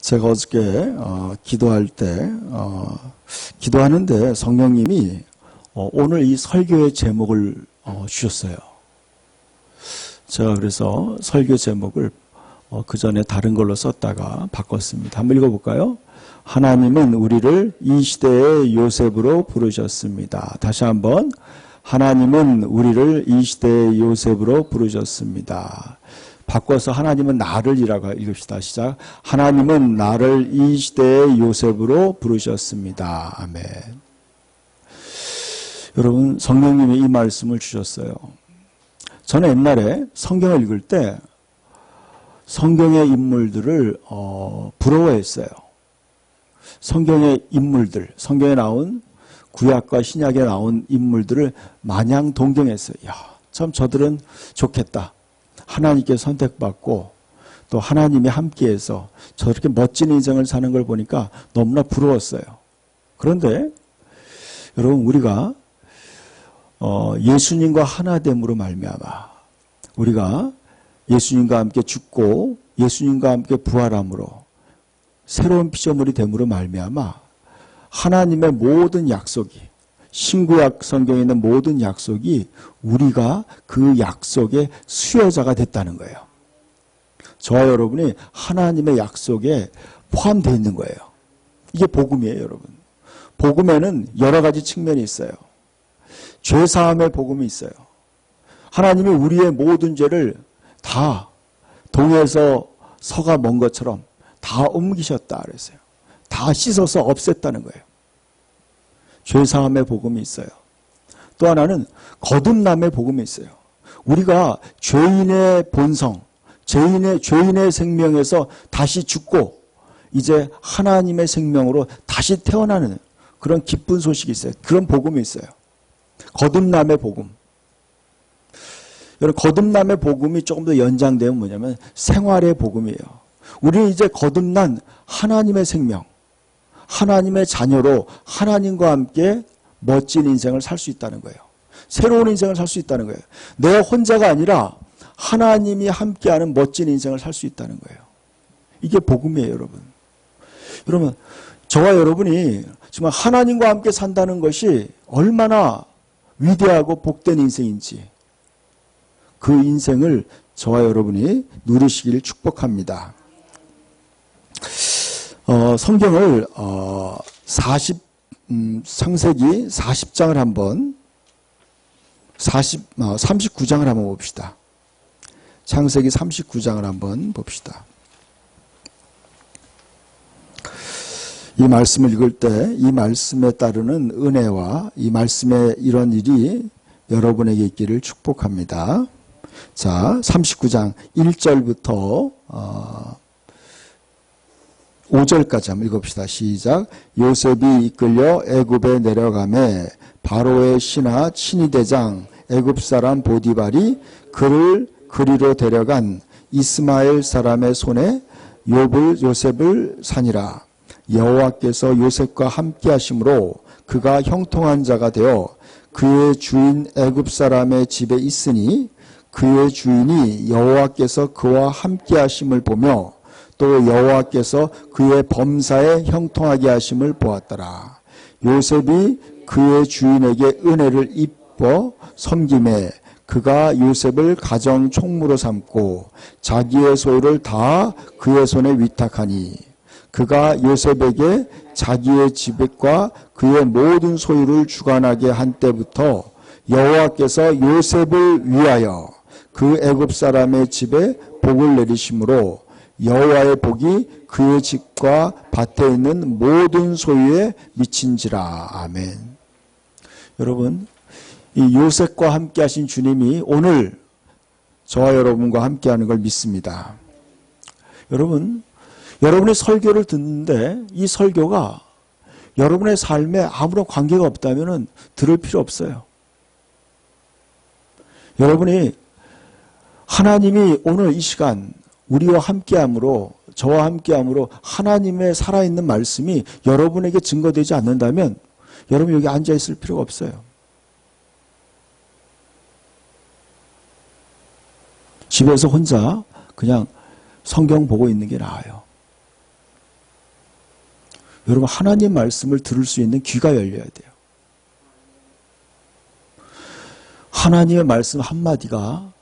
제가 어저께 기도할 때 기도하는데 성령님이 오늘 이 설교의 제목을 주셨어요. 제가 그래서 설교 제목을 그 전에 다른 걸로 썼다가 바꿨습니다. 한번 읽어볼까요? 하나님은 우리를 이 시대의 요셉으로 부르셨습니다. 다시 한번, 하나님은 우리를 이 시대의 요셉으로 부르셨습니다. 바꿔서 하나님은 나를이라고 읽읍시다. 시작. 하나님은 나를 이 시대의 요셉으로 부르셨습니다. 아멘. 여러분, 성령님이 이 말씀을 주셨어요. 저는 옛날에 성경을 읽을 때 성경의 인물들을 부러워했어요. 성경의 인물들, 성경에 나온 구약과 신약에 나온 인물들을 마냥 동경했어요. 야, 참 저들은 좋겠다. 하나님께 선택받고 또 하나님이 함께해서 저렇게 멋진 인생을 사는 걸 보니까 너무나 부러웠어요. 그런데 여러분, 우리가 예수님과 하나됨으로 말미암아 우리가 예수님과 함께 죽고 예수님과 함께 부활함으로 새로운 피조물이 됨으로 말미암아 하나님의 모든 약속이, 신구약 성경에 있는 모든 약속이 우리가 그 약속의 수여자가 됐다는 거예요. 저와 여러분이 하나님의 약속에 포함되어 있는 거예요. 이게 복음이에요, 여러분. 복음에는 여러 가지 측면이 있어요. 죄사함의 복음이 있어요. 하나님이 우리의 모든 죄를 다 동에서 서가 먼 것처럼 다 옮기셨다 그랬어요. 다 씻어서 없앴다는 거예요. 죄사함의 복음이 있어요. 또 하나는 거듭남의 복음이 있어요. 우리가 죄인의 본성, 죄인의 생명에서 다시 죽고 이제 하나님의 생명으로 다시 태어나는 그런 기쁜 소식이 있어요. 그런 복음이 있어요. 거듭남의 복음. 여러분, 거듭남의 복음이 조금 더 연장되면 뭐냐면 생활의 복음이에요. 우리는 이제 거듭난 하나님의 생명, 하나님의 자녀로 하나님과 함께 멋진 인생을 살 수 있다는 거예요. 새로운 인생을 살 수 있다는 거예요. 내 혼자가 아니라 하나님이 함께하는 멋진 인생을 살 수 있다는 거예요. 이게 복음이에요, 여러분. 여러분, 저와 여러분이 정말 하나님과 함께 산다는 것이 얼마나 위대하고 복된 인생인지 그 인생을 저와 여러분이 누리시기를 축복합니다. 성경을 창세기 40장을 한번 39장을 한번 봅시다. 창세기 39장을 한번 봅시다. 이 말씀을 읽을 때 이 말씀에 따르는 은혜와 이 말씀에 이런 일이 여러분에게 있기를 축복합니다. 자, 39장 1절부터 5절까지 한번 읽읍시다. 시작. 요셉이 이끌려 애굽에 내려가매 바로의 신하 친위대장 애굽 사람 보디발이 그를 그리로 데려간 이스마엘 사람의 손에 요셉을 사니라. 여호와께서 요셉과 함께 하심으로 그가 형통한 자가 되어 그의 주인 애굽 사람의 집에 있으니 그의 주인이 여호와께서 그와 함께 하심을 보며 또 여호와께서 그의 범사에 형통하게 하심을 보았더라. 요셉이 그의 주인에게 은혜를 입어 섬김에 그가 요셉을 가정 총무로 삼고 자기의 소유를 다 그의 손에 위탁하니 그가 요셉에게 자기의 집과 그의 모든 소유를 주관하게 한 때부터 여호와께서 요셉을 위하여 그 애굽 사람의 집에 복을 내리심으로 여호와의 복이 그의 집과 밭에 있는 모든 소유에 미친지라. 아멘. 여러분, 이 요셉과 함께 하신 주님이 오늘 저와 여러분과 함께 하는 걸 믿습니다. 여러분, 여러분의 설교를 듣는데 이 설교가 여러분의 삶에 아무런 관계가 없다면 들을 필요 없어요. 여러분이 하나님이 오늘 이 시간 우리와 함께함으로, 저와 함께함으로 하나님의 살아있는 말씀이 여러분에게 증거되지 않는다면 여러분 여기 앉아있을 필요가 없어요. 집에서 혼자 그냥 성경 보고 있는 게 나아요. 여러분, 하나님 말씀을 들을 수 있는 귀가 열려야 돼요. 하나님의 말씀 한마디가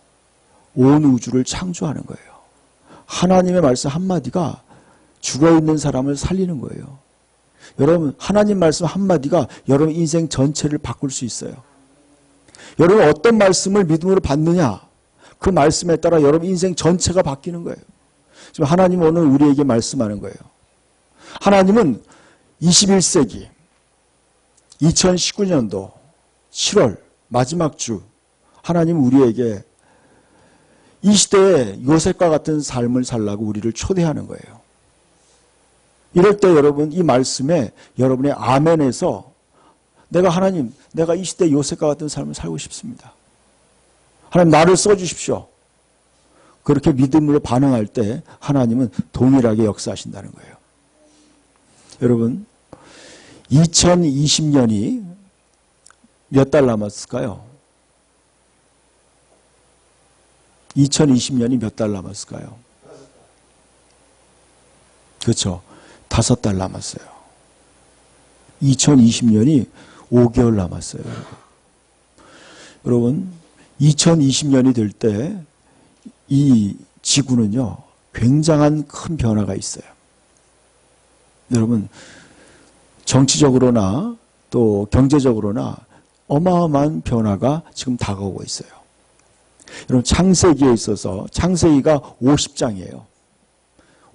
온 우주를 창조하는 거예요. 하나님의 말씀 한마디가 죽어있는 사람을 살리는 거예요. 여러분, 하나님 말씀 한마디가 여러분 인생 전체를 바꿀 수 있어요. 여러분, 어떤 말씀을 믿음으로 받느냐, 그 말씀에 따라 여러분 인생 전체가 바뀌는 거예요. 지금 하나님은 오늘 우리에게 말씀하는 거예요. 하나님은 21세기 2019년도 7월 마지막 주, 하나님 우리에게 이 시대에 요셉과 같은 삶을 살라고 우리를 초대하는 거예요. 이럴 때 여러분, 이 말씀에 여러분의 아멘에서 하나님, 내가 이 시대 요셉과 같은 삶을 살고 싶습니다. 하나님, 나를 써주십시오. 그렇게 믿음으로 반응할 때 하나님은 동일하게 역사하신다는 거예요. 여러분, 2020년이 몇 달 남았을까요? 2020년이 몇 달 남았을까요? 그렇죠. 5달 남았어요. 2020년이 5개월 남았어요. 여러분, 2020년이 될 때 이 지구는요, 굉장한 큰 변화가 있어요. 여러분, 정치적으로나 또 경제적으로나 어마어마한 변화가 지금 다가오고 있어요. 여러분, 창세기에 있어서 창세기가 50장이에요.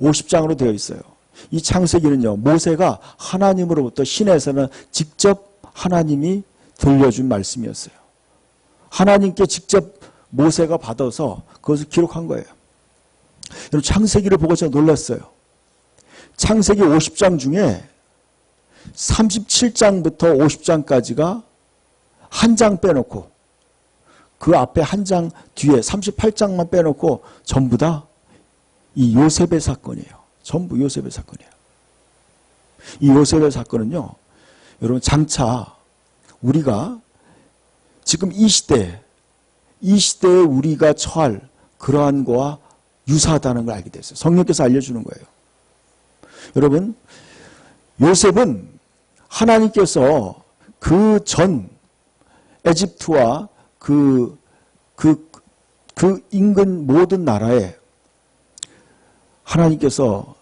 50장으로 되어 있어요. 이 창세기는요, 모세가 하나님으로부터 신에서는 직접 하나님이 들려준 말씀이었어요. 하나님께 직접 모세가 받아서 그것을 기록한 거예요. 여러분, 창세기를 보고 제가 놀랐어요. 창세기 50장 중에 37장부터 50장까지가 한 장 빼놓고 그 앞에 한 장 뒤에 38장만 빼놓고 전부 다 이 요셉의 사건이에요. 전부 요셉의 사건이에요. 이 요셉의 사건은요, 여러분, 장차 우리가 지금 이 시대에 우리가 처할 그러한 거와 유사하다는 걸 알게 됐어요. 성령께서 알려주는 거예요. 여러분, 요셉은 하나님께서 그 전 에집트와 그 인근 모든 나라에 하나님께서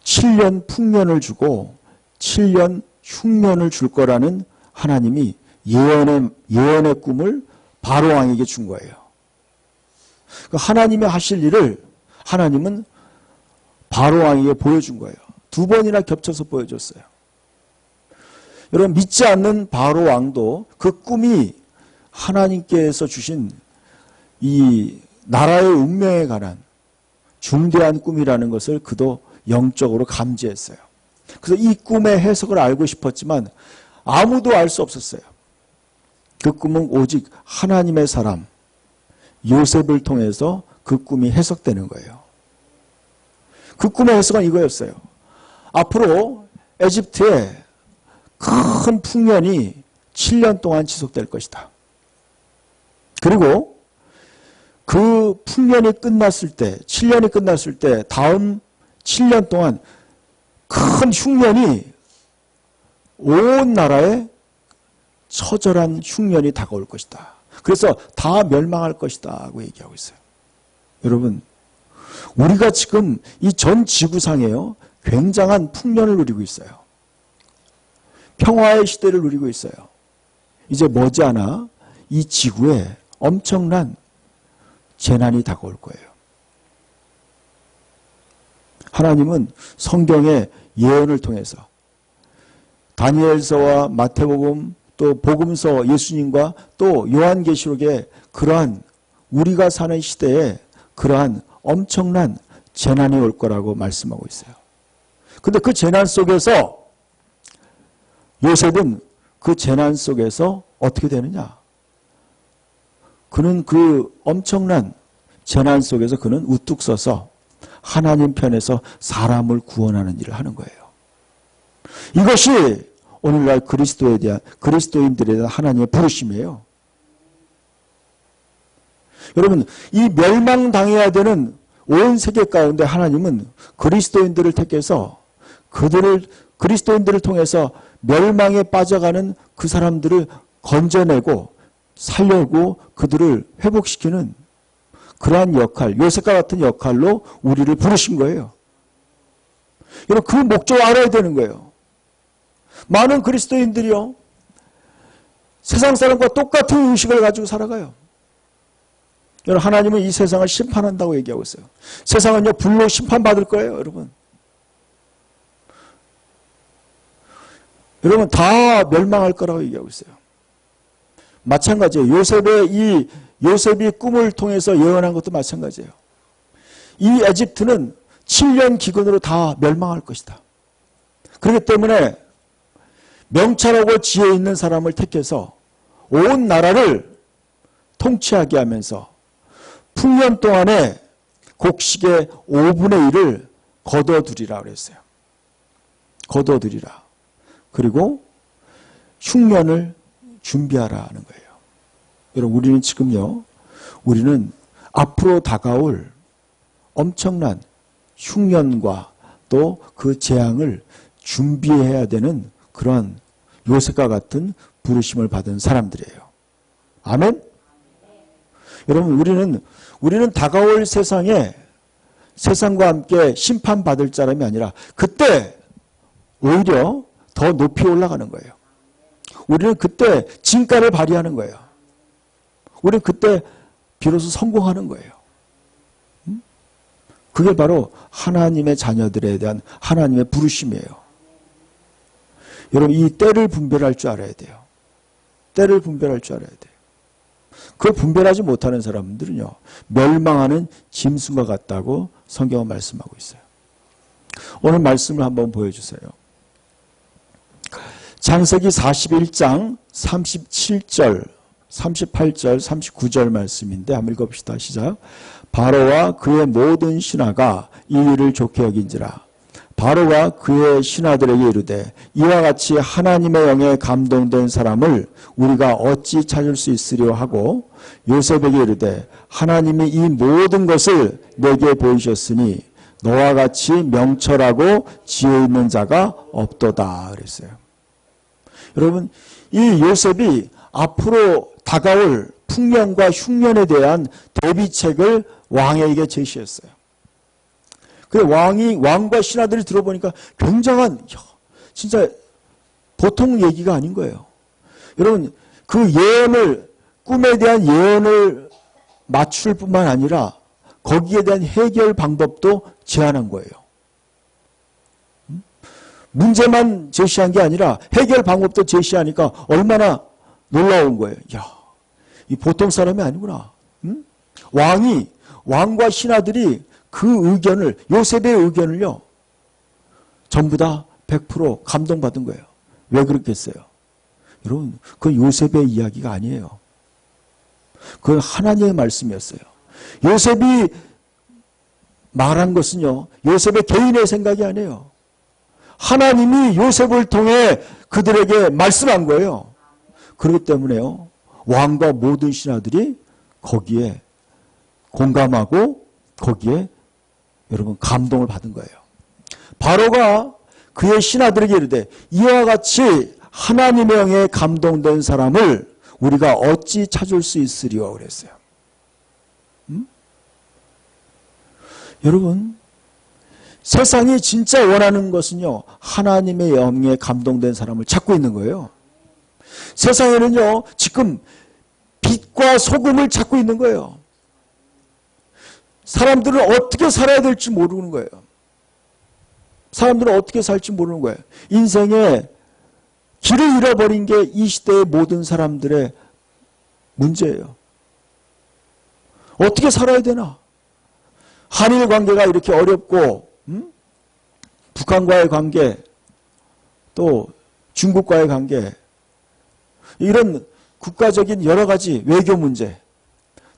7년 풍년을 주고 7년 흉년을 줄 거라는 하나님이 예언의 꿈을 바로왕에게 준 거예요. 하나님의 하실 일을 하나님은 바로왕에게 보여준 거예요. 2번이나 겹쳐서 보여줬어요. 여러분, 믿지 않는 바로왕도 그 꿈이 하나님께서 주신 이 나라의 운명에 관한 중대한 꿈이라는 것을 그도 영적으로 감지했어요. 그래서 이 꿈의 해석을 알고 싶었지만 아무도 알 수 없었어요. 그 꿈은 오직 하나님의 사람 요셉을 통해서 그 꿈이 해석되는 거예요. 그 꿈의 해석은 이거였어요. 앞으로 에집트에 큰 풍년이 7년 동안 지속될 것이다. 그리고 그 풍년이 끝났을 때, 7년이 끝났을 때 다음 7년 동안 큰 흉년이 온 나라에 처절한 흉년이 다가올 것이다. 그래서 다 멸망할 것이다 하고 얘기하고 있어요. 여러분, 우리가 지금 이 전 지구상에요, 굉장한 풍년을 누리고 있어요. 평화의 시대를 누리고 있어요. 이제 머지않아 이 지구에 엄청난 재난이 다가올 거예요. 하나님은 성경의 예언을 통해서 다니엘서와 마태복음 또 복음서 예수님과 또 요한계시록에 그러한 우리가 사는 시대에 그러한 엄청난 재난이 올 거라고 말씀하고 있어요. 근데 그 재난 속에서 요셉은 그 재난 속에서 어떻게 되느냐? 그는 그 엄청난 재난 속에서 그는 우뚝 서서 하나님 편에서 사람을 구원하는 일을 하는 거예요. 이것이 오늘날 그리스도인들에 대한 하나님의 부르심이에요. 여러분, 이 멸망당해야 되는 온 세계 가운데 하나님은 그리스도인들을 택해서 그리스도인들을 통해서 멸망에 빠져가는 그 사람들을 건져내고 살려고 그들을 회복시키는 그러한 역할, 요셉과 같은 역할로 우리를 부르신 거예요. 여러분, 그 목적을 알아야 되는 거예요. 많은 그리스도인들이요, 세상 사람과 똑같은 의식을 가지고 살아가요. 여러분, 하나님은 이 세상을 심판한다고 얘기하고 있어요. 세상은요, 불로 심판받을 거예요, 여러분. 여러분, 다 멸망할 거라고 얘기하고 있어요. 마찬가지예요. 요셉이 꿈을 통해서 예언한 것도 마찬가지예요. 이 에집트는 7년 기근으로 다 멸망할 것이다. 그렇기 때문에 명철하고 지혜 있는 사람을 택해서 온 나라를 통치하게 하면서 풍년 동안에 곡식의 5분의 1을 거둬두리라 그랬어요. 거둬두리라. 그리고 흉년을 준비하라는 거예요. 여러분, 우리는 지금요, 우리는 앞으로 다가올 엄청난 흉년과 또 그 재앙을 준비해야 되는 그런 요셉과 같은 부르심을 받은 사람들이에요. 아멘? 여러분, 우리는 다가올 세상과 함께 심판받을 사람이 아니라 그때 오히려 더 높이 올라가는 거예요. 우리는 그때 진가를 발휘하는 거예요. 우리는 그때 비로소 성공하는 거예요. 그게 바로 하나님의 자녀들에 대한 하나님의 부르심이에요. 여러분, 이 때를 분별할 줄 알아야 돼요. 때를 분별할 줄 알아야 돼요. 그걸 분별하지 못하는 사람들은요, 멸망하는 짐승과 같다고 성경은 말씀하고 있어요. 오늘 말씀을 한번 보여주세요. 창세기 41장 37절, 38절, 39절 말씀인데 한번 읽어봅시다. 시작. 바로와 그의 모든 신하가 이 일을 좋게 여긴지라. 바로가 그의 신하들에게 이르되 이와 같이 하나님의 영에 감동된 사람을 우리가 어찌 찾을 수 있으려 하고 요셉에게 이르되 하나님이 이 모든 것을 내게 보이셨으니 너와 같이 명철하고 지혜 있는 자가 없도다 그랬어요. 여러분, 이 요셉이 앞으로 다가올 풍년과 흉년에 대한 대비책을 왕에게 제시했어요. 그 왕과 신하들이 들어보니까 굉장한, 진짜 보통 얘기가 아닌 거예요. 여러분, 그 예언을, 꿈에 대한 예언을 맞출 뿐만 아니라 거기에 대한 해결 방법도 제안한 거예요. 문제만 제시한 게 아니라 해결 방법도 제시하니까 얼마나 놀라운 거예요. 야, 이 보통 사람이 아니구나. 응? 왕과 신하들이 그 의견을, 요셉의 의견을요, 전부 다 100% 감동받은 거예요. 왜 그렇겠어요? 여러분, 그건 요셉의 이야기가 아니에요. 그건 하나님의 말씀이었어요. 요셉이 말한 것은요, 요셉의 개인의 생각이 아니에요. 하나님이 요셉을 통해 그들에게 말씀한 거예요. 그렇기 때문에요, 왕과 모든 신하들이 거기에 공감하고 거기에 여러분 감동을 받은 거예요. 바로가 그의 신하들에게 이르되 이와 같이 하나님의 영에 감동된 사람을 우리가 어찌 찾을 수 있으리요 그랬어요. 여러분, 세상이 진짜 원하는 것은요, 하나님의 영에 감동된 사람을 찾고 있는 거예요. 세상에는요, 지금 빛과 소금을 찾고 있는 거예요. 사람들은 어떻게 살아야 될지 모르는 거예요. 사람들은 어떻게 살지 모르는 거예요. 인생에 길을 잃어버린 게 이 시대의 모든 사람들의 문제예요. 어떻게 살아야 되나? 한일 관계가 이렇게 어렵고, 북한과의 관계, 또 중국과의 관계, 이런 국가적인 여러 가지 외교 문제,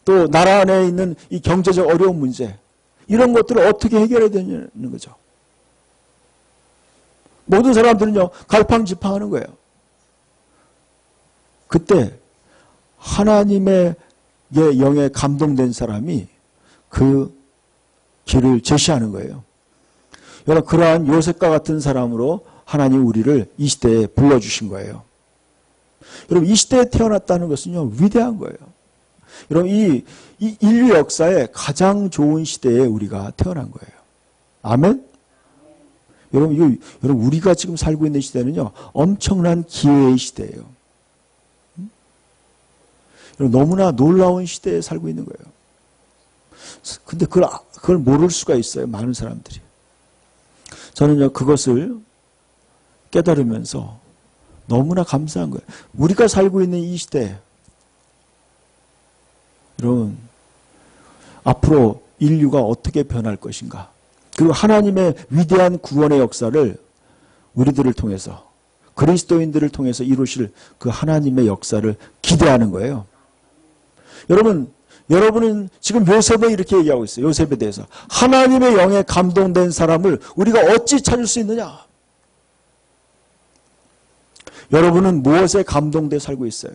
또 나라 안에 있는 이 경제적 어려운 문제, 이런 것들을 어떻게 해결해야 되냐는 거죠. 모든 사람들은요, 갈팡질팡하는 거예요. 그때 하나님의 영에 감동된 사람이 그 길을 제시하는 거예요. 여러분, 그러한 요셉과 같은 사람으로 하나님 우리를 이 시대에 불러주신 거예요. 여러분, 이 시대에 태어났다는 것은요, 위대한 거예요. 여러분, 이 인류 역사에 가장 좋은 시대에 우리가 태어난 거예요. 아멘? 여러분, 우리가 지금 살고 있는 시대는요, 엄청난 기회의 시대예요. 여러분, 너무나 놀라운 시대에 살고 있는 거예요. 근데 그걸 모를 수가 있어요, 많은 사람들이. 저는요, 그것을 깨달으면서 너무나 감사한 거예요. 우리가 살고 있는 이 시대, 여러분, 앞으로 인류가 어떻게 변할 것인가? 그리고 하나님의 위대한 구원의 역사를 우리들을 통해서, 그리스도인들을 통해서 이루실 그 하나님의 역사를 기대하는 거예요. 여러분은 지금 요셉을 이렇게 얘기하고 있어요. 요셉에 대해서. 하나님의 영에 감동된 사람을 우리가 어찌 찾을 수 있느냐? 여러분은 무엇에 감동돼 살고 있어요?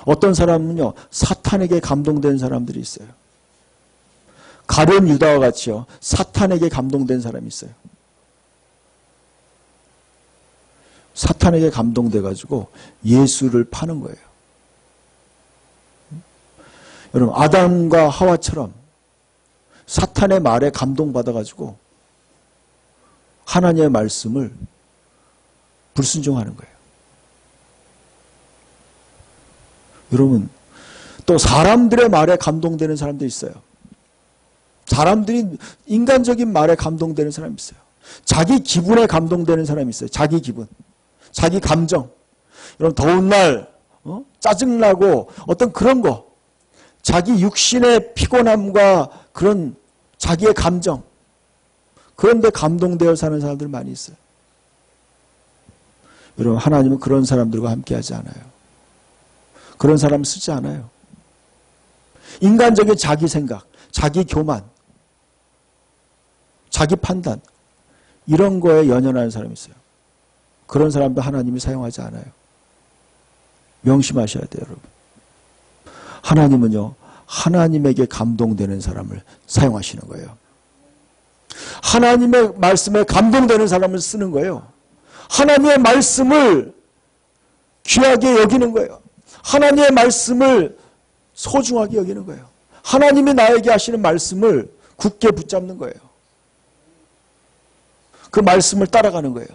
어떤 사람은요, 사탄에게 감동된 사람들이 있어요. 가룟 유다와 같이요, 사탄에게 감동된 사람이 있어요. 사탄에게 감동돼가지고 예수를 파는 거예요. 여러분, 아담과 하와처럼 사탄의 말에 감동받아가지고 하나님의 말씀을 불순종하는 거예요. 여러분, 또 사람들의 말에 감동되는 사람도 있어요. 사람들이 인간적인 말에 감동되는 사람이 있어요. 자기 기분에 감동되는 사람이 있어요. 자기 기분, 자기 감정. 여러분, 더운 날 짜증나고 어떤 그런 거, 자기 육신의 피곤함과 그런 자기의 감정, 그런데 감동되어 사는 사람들 많이 있어요. 여러분, 하나님은 그런 사람들과 함께하지 않아요. 그런 사람 쓰지 않아요. 인간적인 자기 생각, 자기 교만, 자기 판단, 이런 거에 연연하는 사람이 있어요. 그런 사람도 하나님이 사용하지 않아요. 명심하셔야 돼요, 여러분. 하나님은요, 하나님에게 감동되는 사람을 사용하시는 거예요. 하나님의 말씀에 감동되는 사람을 쓰는 거예요. 하나님의 말씀을 귀하게 여기는 거예요. 하나님의 말씀을 소중하게 여기는 거예요. 하나님이 나에게 하시는 말씀을 굳게 붙잡는 거예요. 그 말씀을 따라가는 거예요.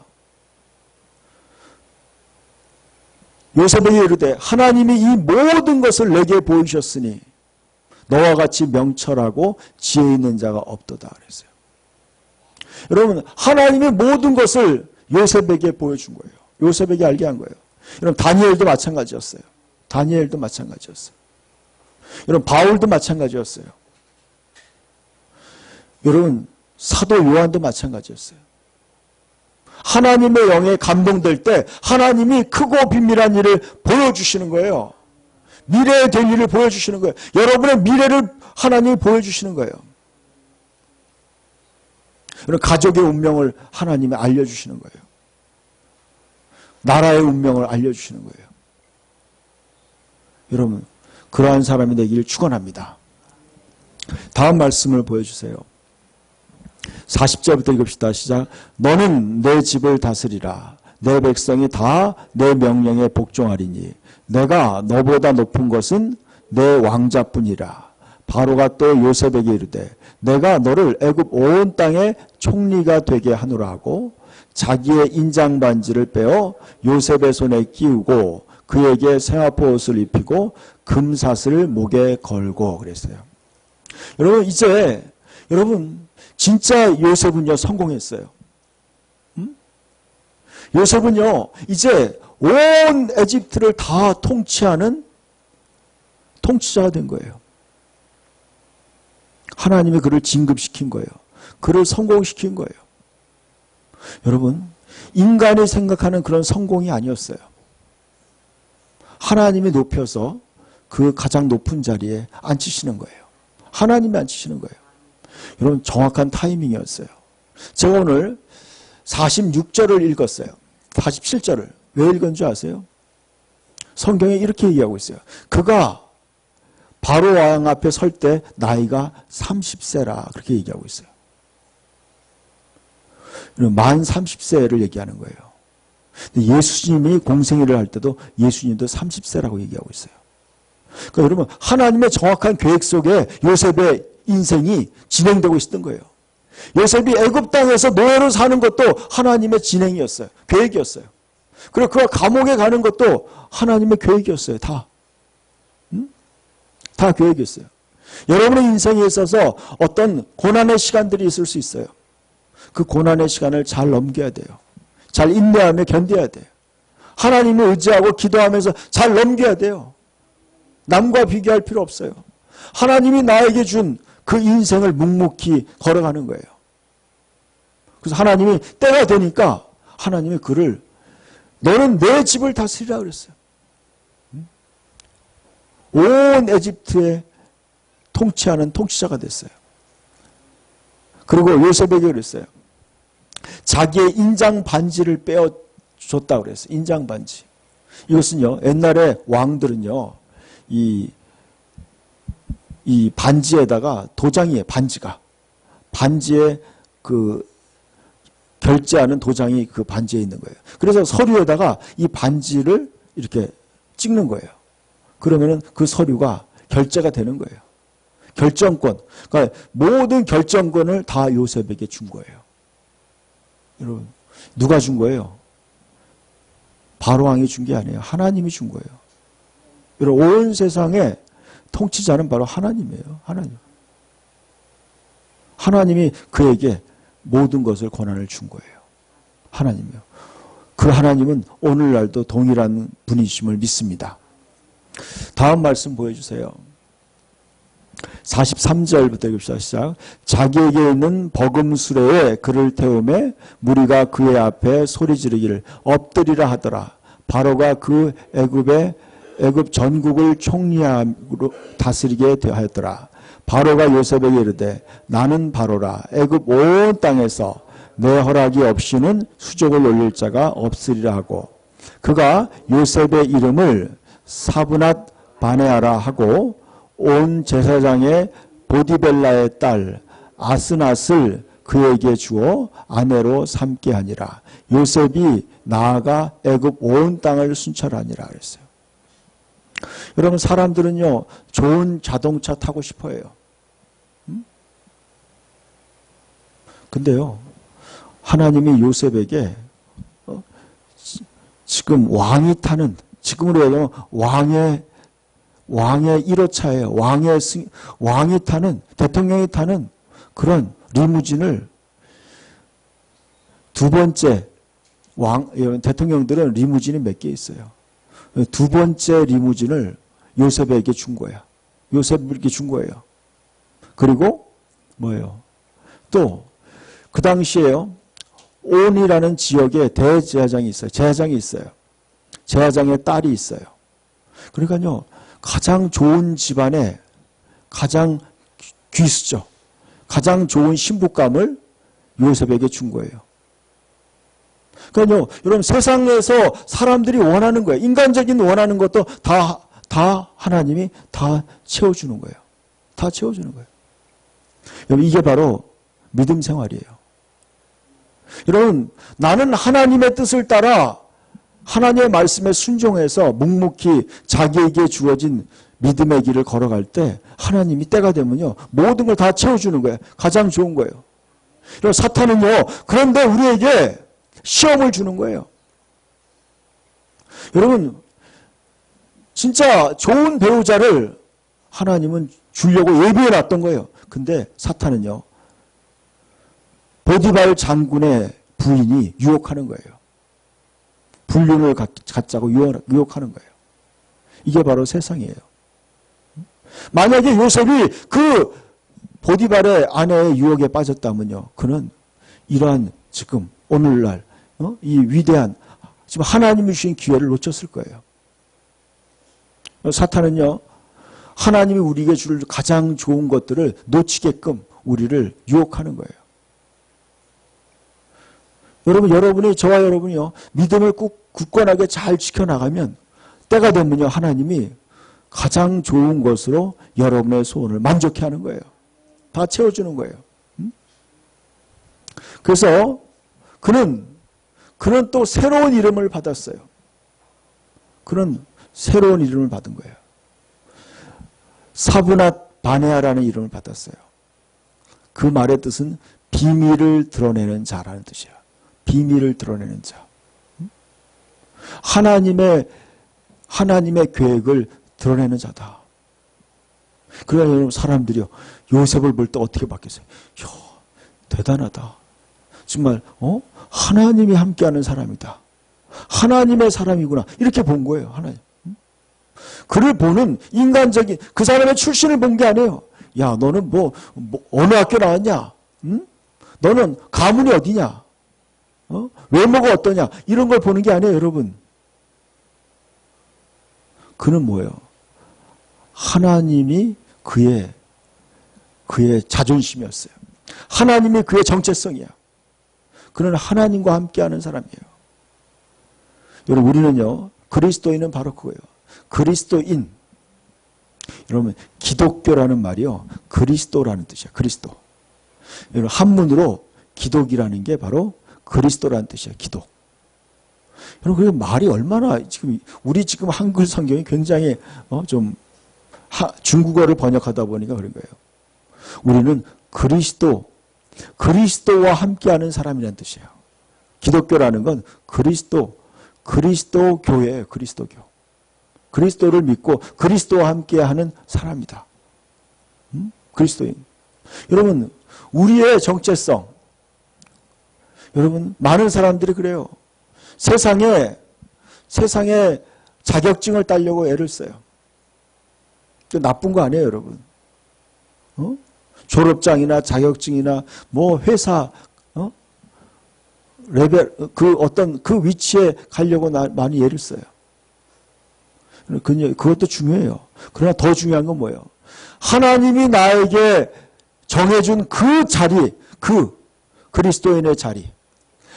요셉에게 이르되 하나님이 이 모든 것을 내게 보이셨으니 너와 같이 명철하고 지혜 있는 자가 없도다 그랬어요. 여러분, 하나님이 모든 것을 요셉에게 보여준 거예요. 요셉에게 알게 한 거예요. 여러분, 다니엘도 마찬가지였어요. 다니엘도 마찬가지였어요. 여러분, 바울도 마찬가지였어요. 여러분, 사도 요한도 마찬가지였어요. 하나님의 영에 감동될 때 하나님이 크고 비밀한 일을 보여주시는 거예요. 미래에 될 일을 보여주시는 거예요. 여러분의 미래를 하나님이 보여주시는 거예요. 여러분, 가족의 운명을 하나님이 알려주시는 거예요. 나라의 운명을 알려주시는 거예요. 여러분, 그러한 사람이 되기를 축원합니다. 다음 말씀을 보여주세요. 40절부터 읽읍시다. 시작. 너는 내 집을 다스리라. 내 백성이 다 내 명령에 복종하리니 내가 너보다 높은 것은 내 왕자뿐이라. 바로가 또 요셉에게 이르되 내가 너를 애굽 온 땅의 총리가 되게 하노라 하고 자기의 인장 반지를 빼어 요셉의 손에 끼우고 그에게 세마포 옷을 입히고 금사슬을 목에 걸고 그랬어요. 여러분, 이제 여러분 진짜 요셉은요 성공했어요. 요셉은요 이제 온 에집트를 다 통치하는 통치자가 된 거예요. 하나님이 그를 진급시킨 거예요. 그를 성공시킨 거예요. 여러분, 인간이 생각하는 그런 성공이 아니었어요. 하나님이 높여서 그 가장 높은 자리에 앉히시는 거예요. 하나님이 앉히시는 거예요. 여러분, 정확한 타이밍이었어요. 제가 오늘 46절을 읽었어요. 47절을. 왜 읽은 줄 아세요? 성경에 이렇게 얘기하고 있어요. 그가 바로 왕 앞에 설 때 나이가 30세라 그렇게 얘기하고 있어요. 만 30세를 얘기하는 거예요. 근데 예수님이 공생애를 할 때도 예수님도 30세라고 얘기하고 있어요. 그러니까 여러분, 하나님의 정확한 계획 속에 요셉의 인생이 진행되고 있었던 거예요. 요셉이 애굽 땅에서 노예로 사는 것도 하나님의 진행이었어요. 계획이었어요. 그리고 그가 감옥에 가는 것도 하나님의 계획이었어요. 다. 다 계획이었어요. 여러분의 인생에 있어서 어떤 고난의 시간들이 있을 수 있어요. 그 고난의 시간을 잘 넘겨야 돼요. 잘 인내하며 견뎌야 돼요. 하나님을 의지하고 기도하면서 잘 넘겨야 돼요. 남과 비교할 필요 없어요. 하나님이 나에게 준 그 인생을 묵묵히 걸어가는 거예요. 그래서 하나님이 때가 되니까 하나님이 그를 너는 내 집을 다스리라 그랬어요. 온 에집트에 통치하는 통치자가 됐어요. 그리고 요셉에게 그랬어요. 자기의 인장 반지를 빼어줬다고 그랬어요. 인장 반지. 이것은요, 옛날에 왕들은요, 이 반지에다가 도장이에요, 반지가. 반지에 그 결제하는 도장이 그 반지에 있는 거예요. 그래서 서류에다가 이 반지를 이렇게 찍는 거예요. 그러면은 그 서류가 결제가 되는 거예요. 결정권. 그러니까 모든 결정권을 다 요셉에게 준 거예요. 여러분, 누가 준 거예요? 바로왕이 준 게 아니에요. 하나님이 준 거예요. 여러분, 온 세상에 통치자는 바로 하나님이에요. 하나님. 하나님이 그에게 모든 것을 권한을 준 거예요. 하나님이요. 그 하나님은 오늘날도 동일한 분이심을 믿습니다. 다음 말씀 보여주세요. 43절부터 읽읍시다. 시작. 자기에게 있는 버금수레에 그를 태우매 무리가 그의 앞에 소리 지르기를 엎드리라 하더라. 바로가 그 애굽 전국을 총리함으로 다스리게 되었더라. 바로가 요셉에게 이르되 나는 바로라. 애굽 온 땅에서 내 허락이 없이는 수족을 올릴 자가 없으리라 하고 그가 요셉의 이름을 사브낫 바네아라 하고 온 제사장의 보디벨라의 딸 아스낫을 그에게 주어 아내로 삼게 하니라. 요셉이 나아가 애굽 온 땅을 순찰하니라 그랬어요. 여러분, 사람들은요, 좋은 자동차 타고 싶어 해요. 근데요, 하나님이 요셉에게 지금 왕이 타는, 지금으로 얘기하면 왕의 1호차예요. 왕이 타는, 대통령이 타는 그런 리무진을 두 번째, 대통령들은 리무진이 몇 개 있어요. 두 번째 리무진을 요셉에게 준 거야. 요셉에게 준 거예요. 그리고 뭐예요? 또 그 당시에요. 온이라는 지역에 대제사장이 있어요. 제사장이 있어요. 제사장의 딸이 있어요. 그러니까요. 가장 좋은 집안에 가장 귀수죠. 가장 좋은 신부감을 요셉에게 준 거예요. 그러니까요, 여러분, 세상에서 사람들이 원하는 거예요. 인간적인 원하는 것도 다 하나님이 다 채워주는 거예요. 다 채워주는 거예요. 여러분, 이게 바로 믿음 생활이에요. 여러분, 나는 하나님의 뜻을 따라 하나님의 말씀에 순종해서 묵묵히 자기에게 주어진 믿음의 길을 걸어갈 때 하나님이 때가 되면요, 모든 걸 다 채워주는 거예요. 가장 좋은 거예요. 그리고 사탄은요, 그런데 우리에게 시험을 주는 거예요. 여러분, 진짜 좋은 배우자를 하나님은 주려고 예비해 놨던 거예요. 근데 사탄은요, 보디발 장군의 부인이 유혹하는 거예요. 불륜을 갖자고 유혹하는 거예요. 이게 바로 세상이에요. 만약에 요셉이 그 보디발의 아내의 유혹에 빠졌다면요, 그는 이러한 지금 오늘날 이 위대한 지금 하나님이 주신 기회를 놓쳤을 거예요. 사탄은요, 하나님이 우리에게 줄 가장 좋은 것들을 놓치게끔 우리를 유혹하는 거예요. 여러분이 저와 여러분이요, 믿음을 꼭 굳건하게 잘 지켜나가면 때가 되면요, 하나님이 가장 좋은 것으로 여러분의 소원을 만족해 하는 거예요. 다 채워주는 거예요. 그래서 그는 또 새로운 이름을 받았어요. 그는 새로운 이름을 받은 거예요. 사브낫 바네아라는 이름을 받았어요. 그 말의 뜻은 비밀을 드러내는 자라는 뜻이야. 비밀을 드러내는 자. 하나님의 계획을 드러내는 자다. 그러니까 여러분, 사람들이요, 요셉을 볼 때 어떻게 바뀌었어요? 이야, 대단하다. 정말 하나님이 함께하는 사람이다. 하나님의 사람이구나. 이렇게 본 거예요. 하나님. 그를 보는 인간적인 그 사람의 출신을 본 게 아니에요. 야, 너는 뭐 어느 학교 나왔냐? 응? 너는 가문이 어디냐? 외모가 어떠냐? 이런 걸 보는 게 아니에요, 여러분. 그는 뭐예요? 하나님이 그의 자존심이었어요. 하나님이 그의 정체성이야. 그는 하나님과 함께하는 사람이에요. 여러분, 우리는요, 그리스도인은 바로 그거예요. 그리스도인. 여러분, 기독교라는 말이요, 그리스도라는 뜻이야. 그리스도. 여러분, 한문으로 기독이라는 게 바로 그리스도라는 뜻이야. 기독. 여러분, 그 말이 얼마나 우리 지금 한글 성경이 굉장히 중국어를 번역하다 보니까 그런 거예요. 우리는 그리스도와 함께하는 사람이라는 뜻이에요. 기독교라는 건 그리스도 교회예요. 그리스도교. 그리스도를 믿고 그리스도와 함께하는 사람이다. 그리스도인. 여러분, 우리의 정체성. 여러분, 많은 사람들이 그래요. 세상에 자격증을 따려고 애를 써요. 나쁜 거 아니에요, 여러분. 졸업장이나 자격증이나 뭐 회사 레벨 그 위치에 가려고 많이 애를 써요. 그것도 중요해요. 그러나 더 중요한 건 뭐예요? 하나님이 나에게 정해준 그 자리, 그리스도인의 자리.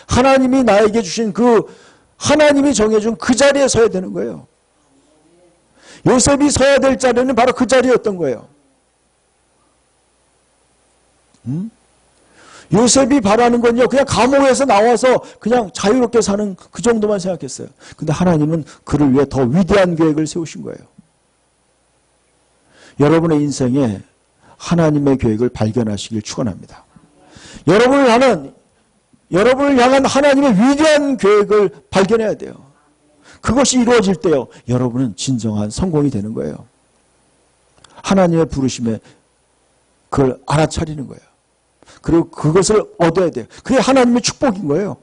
하나님이 나에게 주신 하나님이 정해준 그 자리에 서야 되는 거예요. 요셉이 서야 될 자리는 바로 그 자리였던 거예요. 요셉이 바라는 건요, 그냥 감옥에서 나와서 그냥 자유롭게 사는 그 정도만 생각했어요. 근데 하나님은 그를 위해 더 위대한 계획을 세우신 거예요. 여러분의 인생에 하나님의 계획을 발견하시길 축원합니다. 여러분을 향한 하나님의 위대한 계획을 발견해야 돼요. 그것이 이루어질 때요, 여러분은 진정한 성공이 되는 거예요. 하나님의 부르심에 그걸 알아차리는 거예요. 그리고 그것을 얻어야 돼요. 그게 하나님의 축복인 거예요.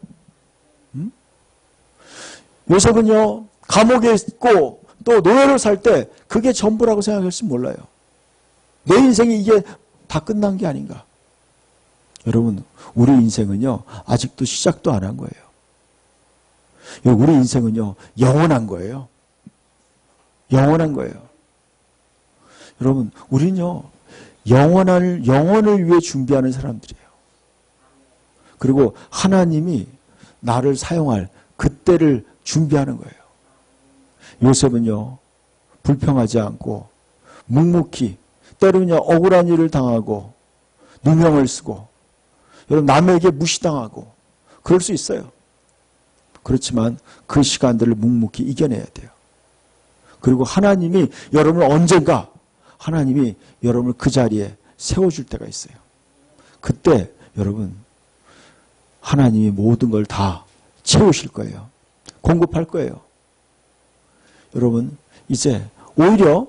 요셉은요, 감옥에 있고 또 노예를 살 때 그게 전부라고 생각할지 몰라요. 내 인생이 이게 다 끝난 게 아닌가. 여러분, 우리 인생은요, 아직도 시작도 안 한 거예요. 우리 인생은요, 영원한 거예요. 영원한 거예요. 여러분, 우리는요, 영원을 위해 준비하는 사람들이에요. 그리고 하나님이 나를 사용할 그때를 준비하는 거예요. 요셉은요, 불평하지 않고 묵묵히, 때로는 억울한 일을 당하고 누명을 쓰고 여러분, 남에게 무시당하고 그럴 수 있어요. 그렇지만 그 시간들을 묵묵히 이겨내야 돼요. 그리고 하나님이 여러분을 언젠가 하나님이 여러분을 그 자리에 세워줄 때가 있어요. 그때 여러분, 하나님이 모든 걸 다 채우실 거예요. 공급할 거예요. 여러분, 이제 오히려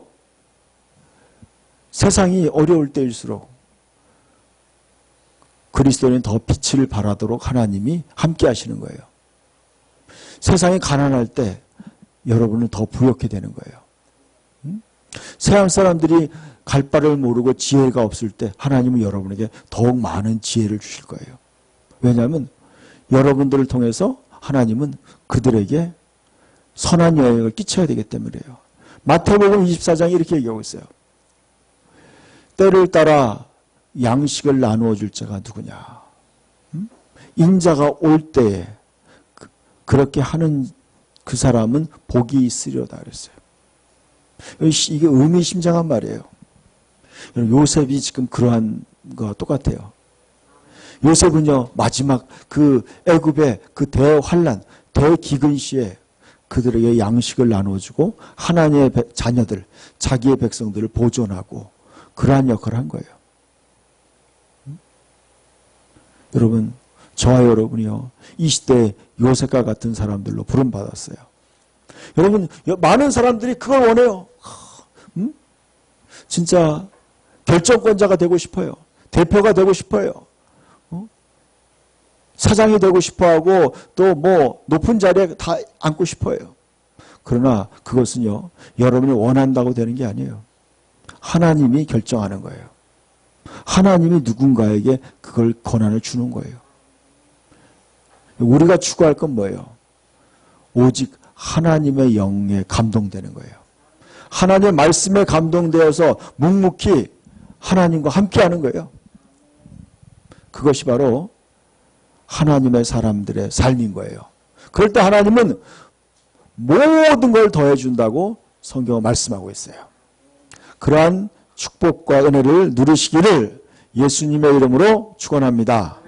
세상이 어려울 때일수록 그리스도인은 더 빛을 발하도록 하나님이 함께 하시는 거예요. 세상이 가난할 때 여러분은 더 부욕해 되는 거예요. 세상 사람들이 갈 바를 모르고 지혜가 없을 때 하나님은 여러분에게 더욱 많은 지혜를 주실 거예요. 왜냐하면 여러분들을 통해서 하나님은 그들에게 선한 영향을 끼쳐야 되기 때문이에요. 마태복음 24장에 이렇게 얘기하고 있어요. 때를 따라 양식을 나누어 줄 자가 누구냐. 인자가 올 때에 그렇게 하는 그 사람은 복이 있으려다 그랬어요. 이게 의미심장한 말이에요. 요셉이 지금 그러한 거와 똑같아요. 요셉은요, 마지막 그 애굽의 그 대환란, 대기근 시에 그들에게 양식을 나눠주고 하나님의 자녀들, 자기의 백성들을 보존하고 그러한 역할을 한 거예요. 여러분, 저와 여러분이요, 이 시대에 요셉과 같은 사람들로 부름받았어요. 여러분, 많은 사람들이 그걸 원해요. 진짜 결정권자가 되고 싶어요. 대표가 되고 싶어요. 사장이 되고 싶어하고 또 뭐 높은 자리에 다 앉고 싶어요. 그러나 그것은요, 여러분이 원한다고 되는 게 아니에요. 하나님이 결정하는 거예요. 하나님이 누군가에게 그걸 권한을 주는 거예요. 우리가 추구할 건 뭐예요? 오직 하나님의 영에 감동되는 거예요. 하나님의 말씀에 감동되어서 묵묵히 하나님과 함께하는 거예요. 그것이 바로 하나님의 사람들의 삶인 거예요. 그럴 때 하나님은 모든 걸 더해준다고 성경은 말씀하고 있어요. 그러한 축복과 은혜를 누리시기를 예수님의 이름으로 축원합니다.